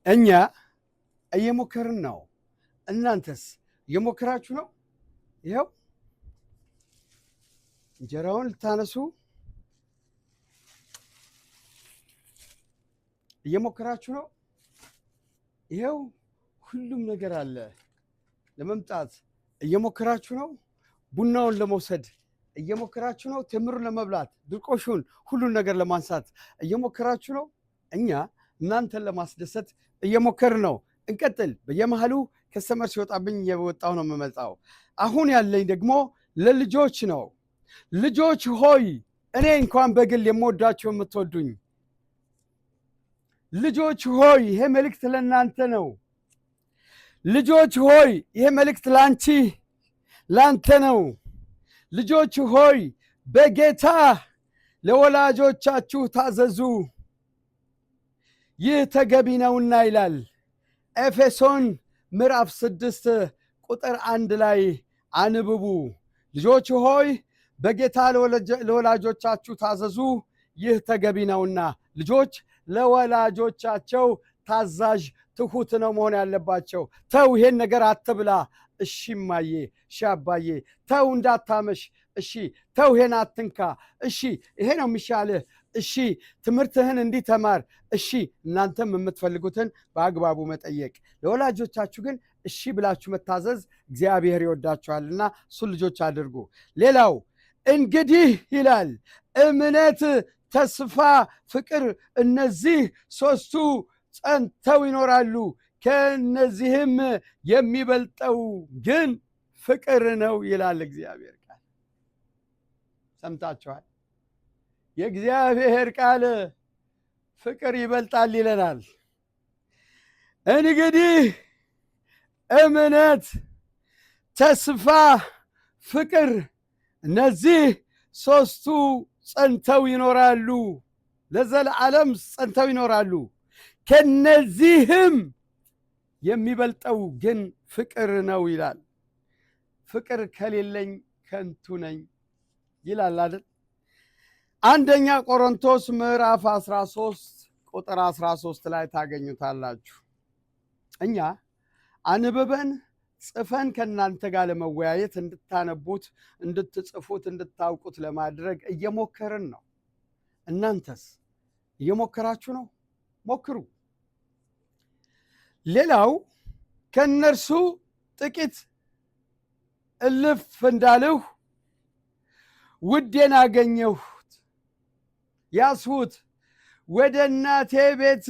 እኛ እየሞከርን ነው። እናንተስ እየሞከራችሁ ነው? ይኸው እንጀራውን ልታነሱ እየሞከራችሁ ነው። ይኸው ሁሉም ነገር አለ ለመምጣት እየሞከራችሁ ነው። ቡናውን ለመውሰድ እየሞከራችሁ ነው። ተምሩን ለመብላት ድርቆሹን ሁሉን ነገር ለማንሳት እየሞከራችሁ ነው። እኛ እናንተን ለማስደሰት እየሞከር ነው። እንቀጥል። በየመሃሉ ከስተመር ሲወጣብኝ እየወጣሁ ነው የምመጣው። አሁን ያለኝ ደግሞ ለልጆች ነው። ልጆች ሆይ እኔ እንኳን በግል የምወዳቸው የምትወዱኝ ልጆች ሆይ ይሄ መልእክት ለእናንተ ነው። ልጆች ሆይ ይሄ መልእክት ላንተ ነው። ልጆች ሆይ በጌታ ለወላጆቻችሁ ታዘዙ፣ ይህ ተገቢ ነውና ይላል ኤፌሶን ምዕራፍ 6 ቁጥር 1 ላይ አንብቡ። ልጆች ሆይ በጌታ ለወላጆቻችሁ ታዘዙ፣ ይህ ተገቢ ነውና። ልጆች ለወላጆቻቸው ታዛዥ ትሁት ነው መሆን ያለባቸው። ተው ይሄን ነገር አትብላ፣ እሺ እማዬ፣ እሺ አባዬ፣ ተው እንዳታመሽ፣ እሺ ተው ይሄን አትንካ፣ እሺ ይሄ ነው የሚሻልህ፣ እሺ ትምህርትህን እንዲተማር፣ እሺ እናንተም የምትፈልጉትን በአግባቡ መጠየቅ። ለወላጆቻችሁ ግን እሺ ብላችሁ መታዘዝ እግዚአብሔር ይወዳችኋልና እሱን ልጆች አድርጉ። ሌላው እንግዲህ ይላል እምነት፣ ተስፋ፣ ፍቅር እነዚህ ሶስቱ ጸንተው ይኖራሉ። ከነዚህም የሚበልጠው ግን ፍቅር ነው ይላል እግዚአብሔር ቃል። ሰምታችኋል? የእግዚአብሔር ቃል ፍቅር ይበልጣል ይለናል። እንግዲህ እምነት፣ ተስፋ፣ ፍቅር እነዚህ ሶስቱ ጸንተው ይኖራሉ፣ ለዘላለም ጸንተው ይኖራሉ። ከነዚህም የሚበልጠው ግን ፍቅር ነው ይላል። ፍቅር ከሌለኝ ከንቱ ነኝ ይላል አይደል? አንደኛ ቆሮንቶስ ምዕራፍ 13 ቁጥር 13 ላይ ታገኙታላችሁ። እኛ አንብበን ጽፈን ከእናንተ ጋር ለመወያየት እንድታነቡት፣ እንድትጽፉት፣ እንድታውቁት ለማድረግ እየሞከርን ነው። እናንተስ እየሞከራችሁ ነው? ሞክሩ። ሌላው ከነርሱ ጥቂት እልፍ እንዳልሁ ውዴን አገኘሁት፣ ያስሁት፣ ወደ እናቴ ቤት